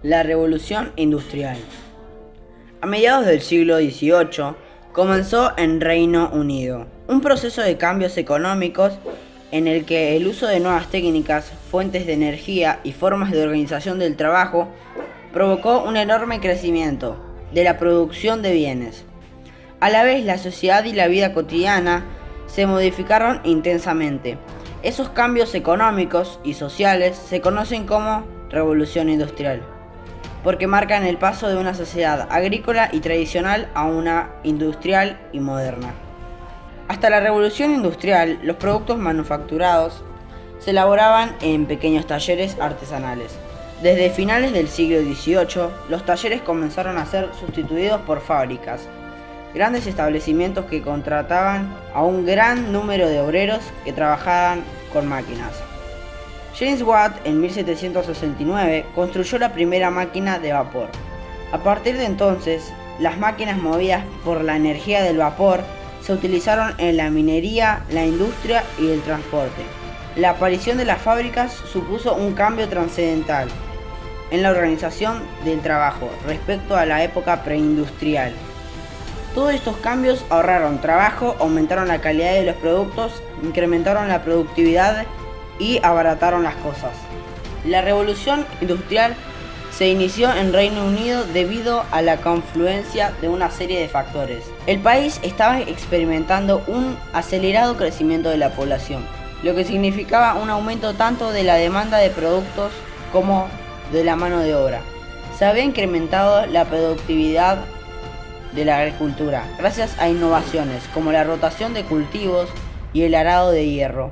La Revolución Industrial. A mediados del siglo XVIII comenzó en Reino Unido un proceso de cambios económicos en el que el uso de nuevas técnicas, fuentes de energía y formas de organización del trabajo provocó un enorme crecimiento de la producción de bienes. A la vez, la sociedad y la vida cotidiana se modificaron intensamente. Esos cambios económicos y sociales se conocen como Revolución Industrial, porque marcan el paso de una sociedad agrícola y tradicional a una industrial y moderna. Hasta la Revolución Industrial, los productos manufacturados se elaboraban en pequeños talleres artesanales. Desde finales del siglo XVIII, los talleres comenzaron a ser sustituidos por fábricas, grandes establecimientos que contrataban a un gran número de obreros que trabajaban con máquinas. James Watt en 1769 construyó la primera máquina de vapor. A partir de entonces, las máquinas movidas por la energía del vapor se utilizaron en la minería, la industria y el transporte. La aparición de las fábricas supuso un cambio trascendental en la organización del trabajo respecto a la época preindustrial. Todos estos cambios ahorraron trabajo, aumentaron la calidad de los productos, incrementaron la productividad y abarataron las cosas. La Revolución Industrial se inició en Reino Unido debido a la confluencia de una serie de factores. El país estaba experimentando un acelerado crecimiento de la población, lo que significaba un aumento tanto de la demanda de productos como de la mano de obra. Se había incrementado la productividad de la agricultura gracias a innovaciones como la rotación de cultivos y el arado de hierro.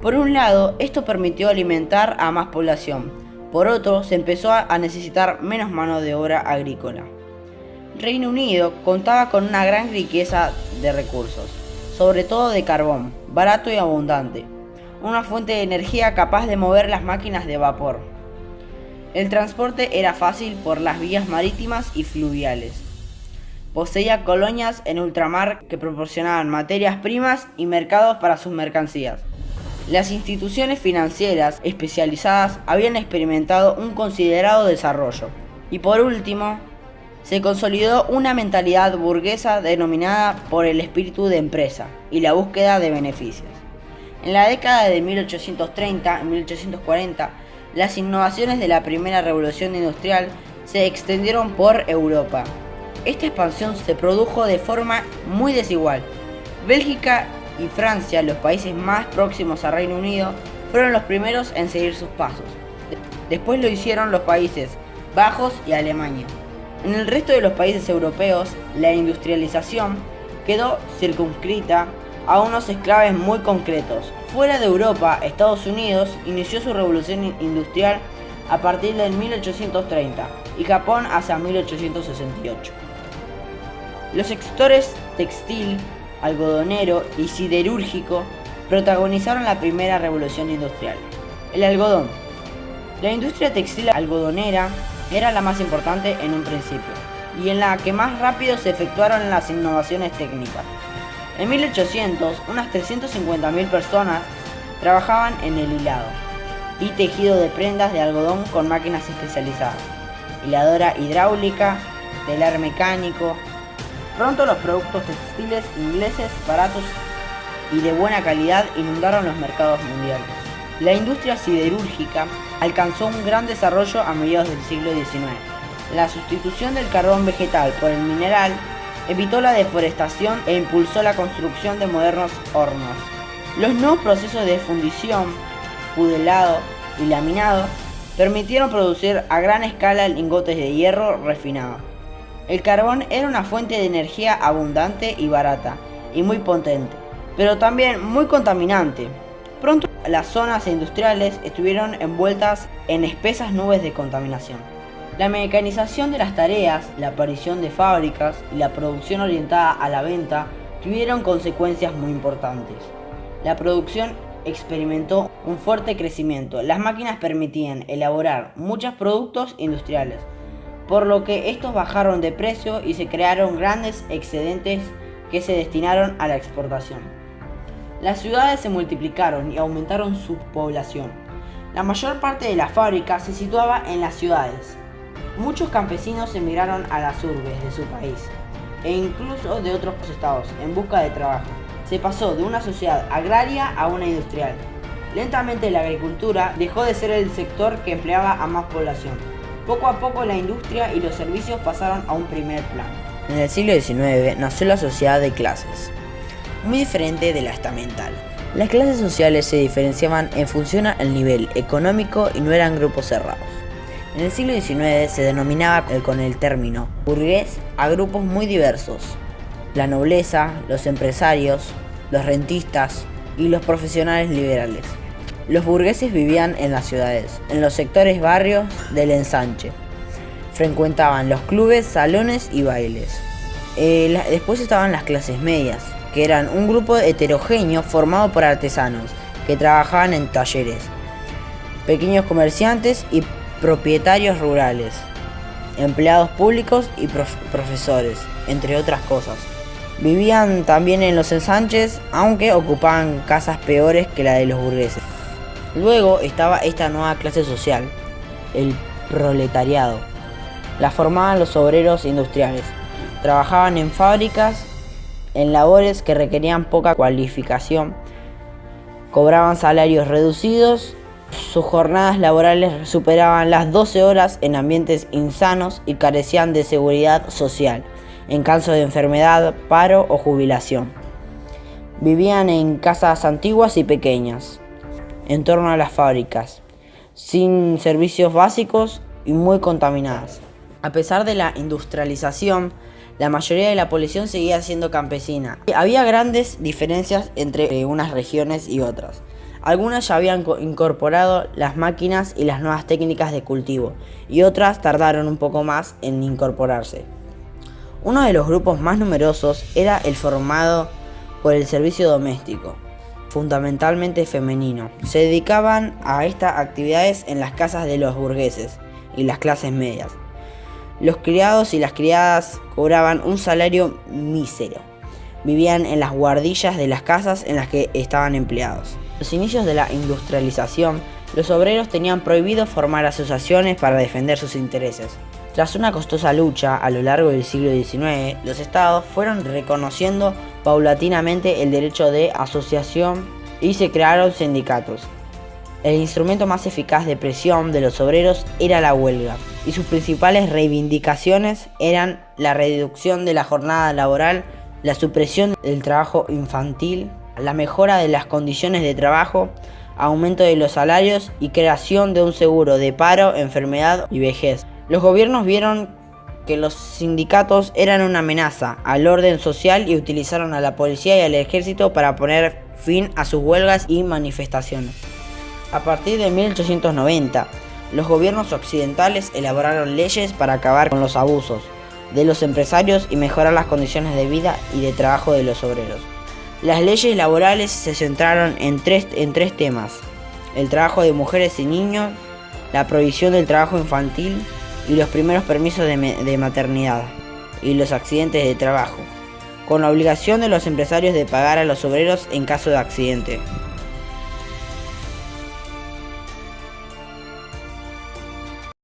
Por un lado, esto permitió alimentar a más población. Por otro, se empezó a necesitar menos mano de obra agrícola. Reino Unido contaba con una gran riqueza de recursos, sobre todo de carbón, barato y abundante, una fuente de energía capaz de mover las máquinas de vapor. El transporte era fácil por las vías marítimas y fluviales. Poseía colonias en ultramar que proporcionaban materias primas y mercados para sus mercancías. Las instituciones financieras especializadas habían experimentado un considerado desarrollo. Y por último, se consolidó una mentalidad burguesa denominada por el espíritu de empresa y la búsqueda de beneficios. En la década de 1830 y 1840, las innovaciones de la primera revolución industrial se extendieron por Europa. Esta expansión se produjo de forma muy desigual. Bélgica y Francia, los países más próximos a Reino Unido, fueron los primeros en seguir sus pasos. Después lo hicieron los Países Bajos y Alemania. En el resto de los países europeos, la industrialización quedó circunscrita a unos enclaves muy concretos. Fuera de Europa, Estados Unidos inició su revolución industrial a partir del 1830 y Japón hacia 1868. Los sectores textil, algodonero y siderúrgico protagonizaron la primera revolución industrial. El algodón. La industria textil algodonera era la más importante en un principio y en la que más rápido se efectuaron las innovaciones técnicas. En 1800, unas 350.000 personas trabajaban en el hilado y tejido de prendas de algodón con máquinas especializadas, hiladora hidráulica, telar mecánico. Pronto los productos textiles ingleses baratos y de buena calidad inundaron los mercados mundiales. La industria siderúrgica alcanzó un gran desarrollo a mediados del siglo XIX. La sustitución del carbón vegetal por el mineral evitó la deforestación e impulsó la construcción de modernos hornos. Los nuevos procesos de fundición, pudelado y laminado permitieron producir a gran escala lingotes de hierro refinado. El carbón era una fuente de energía abundante y barata, y muy potente, pero también muy contaminante. Pronto las zonas industriales estuvieron envueltas en espesas nubes de contaminación. La mecanización de las tareas, la aparición de fábricas y la producción orientada a la venta tuvieron consecuencias muy importantes. La producción experimentó un fuerte crecimiento. Las máquinas permitían elaborar muchos productos industriales, por lo que estos bajaron de precio y se crearon grandes excedentes que se destinaron a la exportación. Las ciudades se multiplicaron y aumentaron su población. La mayor parte de las fábricas se situaba en las ciudades. Muchos campesinos emigraron a las urbes de su país e incluso de otros estados en busca de trabajo. Se pasó de una sociedad agraria a una industrial. Lentamente la agricultura dejó de ser el sector que empleaba a más población. Poco a poco la industria y los servicios pasaron a un primer plano. En el siglo XIX nació la sociedad de clases, muy diferente de la estamental. Las clases sociales se diferenciaban en función al nivel económico y no eran grupos cerrados. En el siglo XIX se denominaba con el término burgués a grupos muy diversos: la nobleza, los empresarios, los rentistas y los profesionales liberales. Los burgueses vivían en las ciudades, en los sectores barrios del ensanche. Frecuentaban los clubes, salones y bailes. Después estaban las clases medias, que eran un grupo heterogéneo formado por artesanos que trabajaban en talleres, pequeños comerciantes y propietarios rurales, empleados públicos y profesores, entre otras cosas. Vivían también en los ensanches, aunque ocupaban casas peores que la de los burgueses. Luego estaba esta nueva clase social, el proletariado. La formaban los obreros industriales. Trabajaban en fábricas, en labores que requerían poca cualificación, cobraban salarios reducidos, sus jornadas laborales superaban las 12 horas en ambientes insanos y carecían de seguridad social en caso de enfermedad, paro o jubilación. Vivían en casas antiguas y pequeñas, en torno a las fábricas, sin servicios básicos y muy contaminadas. A pesar de la industrialización, la mayoría de la población seguía siendo campesina. Había grandes diferencias entre unas regiones y otras. Algunas ya habían incorporado las máquinas y las nuevas técnicas de cultivo, y otras tardaron un poco más en incorporarse. Uno de los grupos más numerosos era el formado por el servicio doméstico, fundamentalmente femenino. Se dedicaban a estas actividades en las casas de los burgueses y las clases medias. Los criados y las criadas cobraban un salario mísero. Vivían en las guardillas de las casas en las que estaban empleados. En los inicios de la industrialización, los obreros tenían prohibido formar asociaciones para defender sus intereses. Tras una costosa lucha a lo largo del siglo XIX, los estados fueron reconociendo paulatinamente el derecho de asociación y se crearon sindicatos. El instrumento más eficaz de presión de los obreros era la huelga, y sus principales reivindicaciones eran la reducción de la jornada laboral, la supresión del trabajo infantil, la mejora de las condiciones de trabajo, aumento de los salarios y creación de un seguro de paro, enfermedad y vejez. Los gobiernos vieron que los sindicatos eran una amenaza al orden social y utilizaron a la policía y al ejército para poner fin a sus huelgas y manifestaciones. A partir de 1890, los gobiernos occidentales elaboraron leyes para acabar con los abusos de los empresarios y mejorar las condiciones de vida y de trabajo de los obreros. Las leyes laborales se centraron en tres temas: el trabajo de mujeres y niños, la prohibición del trabajo infantil y los primeros permisos de maternidad y los accidentes de trabajo, con la obligación de los empresarios de pagar a los obreros en caso de accidente.